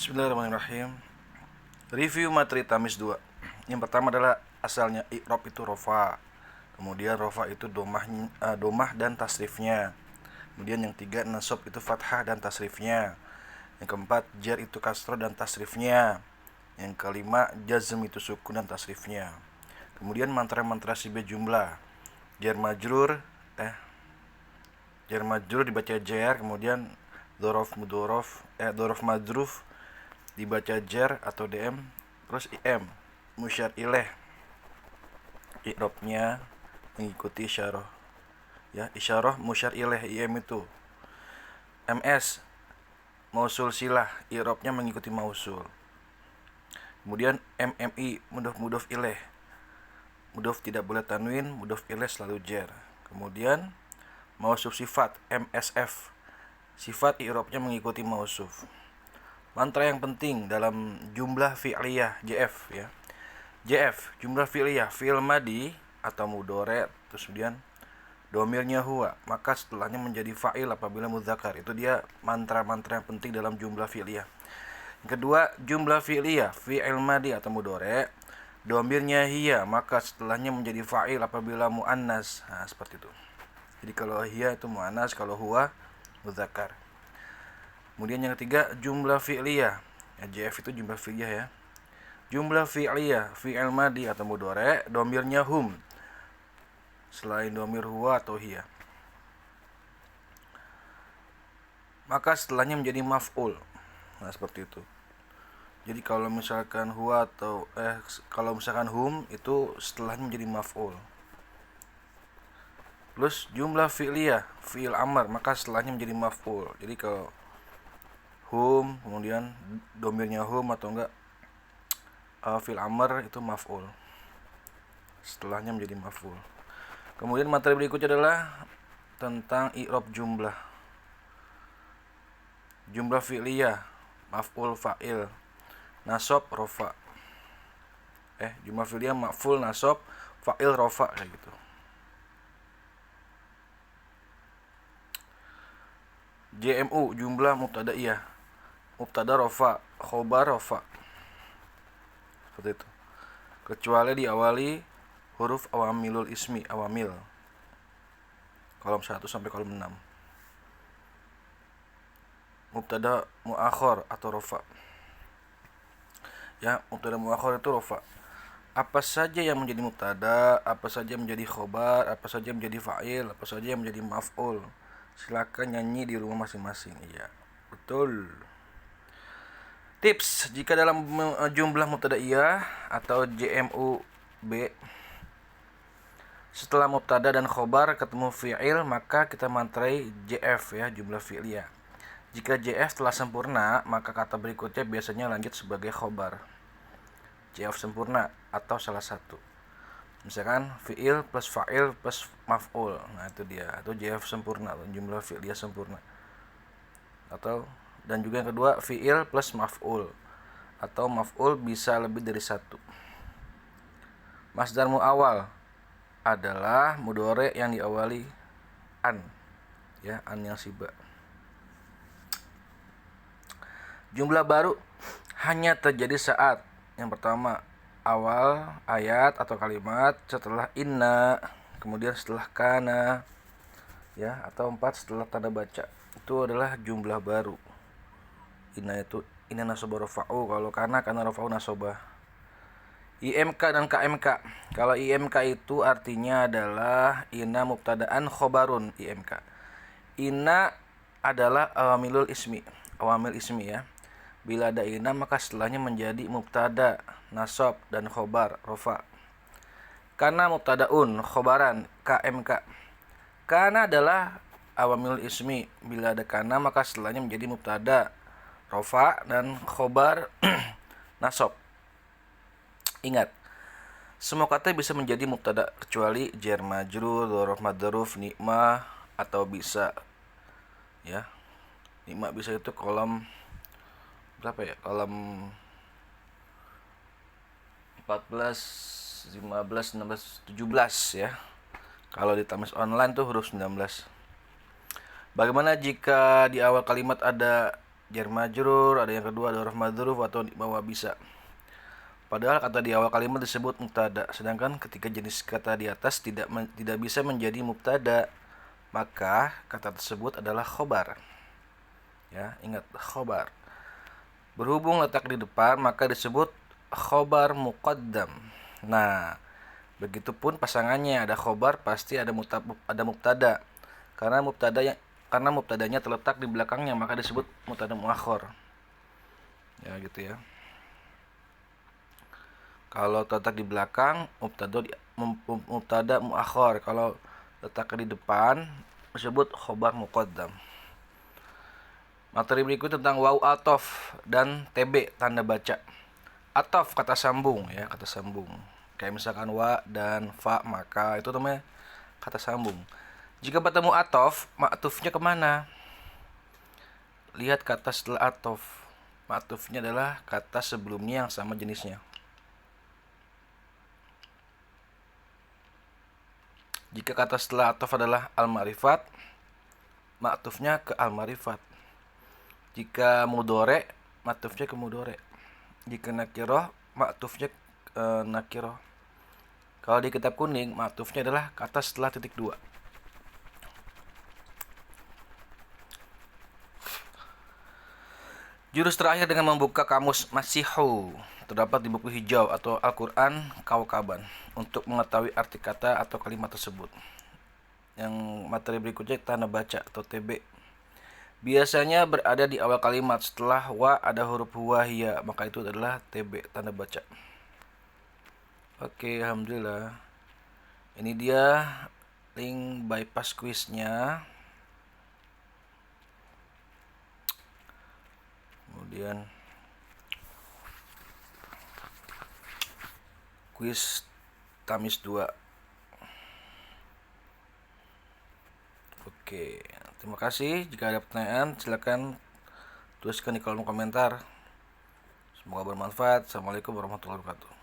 Bismillahirrahmanirrahim. Review materi Tamis 2. Yang pertama adalah asalnya i'rab itu rofa. Kemudian rofa itu domah dan tasrifnya. Kemudian yang tiga nasab itu fathah dan tasrifnya. Yang keempat jar itu kasroh dan tasrifnya. Yang kelima jazm itu sukun dan tasrifnya. Kemudian mantra-mantra sibah jumlah. Jar majrur dibaca jar, kemudian dzaraf mudhorof dzaraf majruf dibaca jar atau DM, terus im musyar ilaih i'rabnya mengikuti isyarah, ya, isyarah musyar ilaih im itu. MS mausul silah, i'rabnya mengikuti mausul. Kemudian MMI mudhof ilaih, mudhof tidak boleh tanwin, mudhof ilaih selalu jar. Kemudian mausuf sifat MSF, sifat i'rabnya mengikuti mausuf. Mantra yang penting dalam jumlah fi'liyah JF, ya. JF jumlah fi'liyah, fi'il madi atau mudhari, terus kemudian domirnya huwa, maka setelahnya menjadi fa'il apabila mudzakkar. Itu dia mantra-mantra yang penting dalam jumlah fi'liyah. Yang kedua, jumlah fi'liyah, fi'il madi atau mudhari, domirnya hiya, maka setelahnya menjadi fa'il apabila muannas. Nah, seperti itu. Jadi kalau hiya itu muannas, kalau huwa mudzakkar. Kemudian yang ketiga, jumlah fi'liyah. Ya, JF itu jumlah fi'liyah, ya. Jumlah fi'liyah, fi'il madi atau mudhari, domirnya hum selain domir huwa atau hiya, maka setelahnya menjadi maf'ul. Nah, seperti itu. Jadi kalau misalkan huwa atau kalau misalkan hum itu setelahnya menjadi maf'ul. Plus jumlah fi'liyah, fi'il amr, maka setelahnya menjadi maf'ul. Jadi kalau hum kemudian domirnya hum atau enggak fi'il amr itu maf'ul, setelahnya menjadi maf'ul. Kemudian materi berikutnya adalah tentang i'rab jumlah. Jumlah fi'liyah, maf'ul fa'il, nasab rofa. Jumlah fi'liyah maf'ul nasab fa'il rofa, kayak gitu. JMU jumlah mubtadaiyah, mubtada rofa, khobar rofa, seperti itu, kecuali diawali huruf awamilul ismi, awamil, kolom 1 sampai kolom 6. Mubtada muakhir atau rofa, ya, mubtada muakhir itu rofa. Apa saja yang menjadi mubtada, apa saja menjadi khobar, apa saja menjadi fa'il, apa saja yang menjadi maf'ul. Silakan nyanyi di rumah masing-masing. Iya, betul. Tips, jika dalam jumlah mubtadaiyah atau JMU B setelah mubtada dan khobar ketemu fi'il, maka kita mantrai JF, ya, jumlah fi'liyah. Jika JF telah sempurna, maka kata berikutnya biasanya lanjut sebagai khobar. JF sempurna atau salah satu. Misalkan fi'il plus fa'il plus maf'ul. Nah, itu dia. Itu JF sempurna, jumlah fi'liyah sempurna. Atau dan juga yang kedua fi'il plus maf'ul, atau maf'ul bisa lebih dari satu. Masdar muawwal adalah mudhari yang diawali an, ya, an yang siba. Jumlah baru hanya terjadi saat yang pertama awal ayat atau kalimat, setelah inna, kemudian setelah kana, ya, atau 4 setelah tanda baca. Itu adalah jumlah baru. Inna itu inna nasabah rafa'u, kalau kana rafa'u nasabah. IMK dan KMK. Kalau IMK itu artinya adalah inna mubtada'an khobarun, IMK. Inna adalah awamilul ismi, awamil ismi, ya. Bila ada inna maka setelahnya menjadi mubtada, nasab dan khobar, rofa. Kana mubtadaun, khobaran, KMK. Kana adalah awamilul ismi, bila ada kana maka setelahnya menjadi mubtada, rofa dan khobar nasab. Ingat, semua kata bisa menjadi mubtada kecuali jar majrur, dzaraf madruf, nikmah, atau bisa, ya. Nikmah bisa itu kolom berapa, ya? Kolom 14, 15, 16, 17, ya. Kalau di Tamis online tuh huruf 19. Bagaimana jika di awal kalimat ada jar majrur, ada yang kedua ada huruf madzruf atau di bawah bisa. Padahal kata di awal kalimat disebut mubtada, sedangkan ketiga jenis kata di atas tidak bisa menjadi mubtada, maka kata tersebut adalah khobar. Ya, ingat khobar. Berhubung letak di depan maka disebut khobar muqaddam. Nah, begitupun pasangannya, ada khobar pasti ada mubtada. Karena mubtadanya terletak di belakangnya maka disebut mubtada muakhir. Ya gitu ya. Kalau terletak di belakang mubtada muakhir, kalau letak di depan disebut khobar muqaddam. Materi berikut tentang waw atof dan tb tanda baca. Atof kata sambung ya, kata sambung. Kayak misalkan wa dan fa, maka itu namanya kata sambung. Jika bertemu atof, ma'tufnya kemana? Lihat kata setelah atof. Ma'tufnya adalah kata sebelumnya yang sama jenisnya. Jika kata setelah atof adalah al-ma'rifat, ma'tufnya ke al-ma'rifat. Jika mudhore, ma'tufnya ke mudhore. Jika nakiroh, ma'tufnya nakiroh. Kalau di kitab kuning, ma'tufnya adalah kata setelah titik 2. Jurus terakhir dengan membuka kamus Masihu terdapat di buku hijau atau Al-Quran Kaukaban untuk mengetahui arti kata atau kalimat tersebut. Yang materi berikutnya tanda baca atau TB. Biasanya berada di awal kalimat, setelah wa ada huruf huwa hiya, maka itu adalah TB, tanda baca. Oke, alhamdulillah. Ini dia link bypass quiznya. Kemudian quiz Tamis 2. Oke, terima kasih. Jika ada pertanyaan silakan tuliskan di kolom komentar. Semoga bermanfaat. Assalamualaikum warahmatullahi wabarakatuh.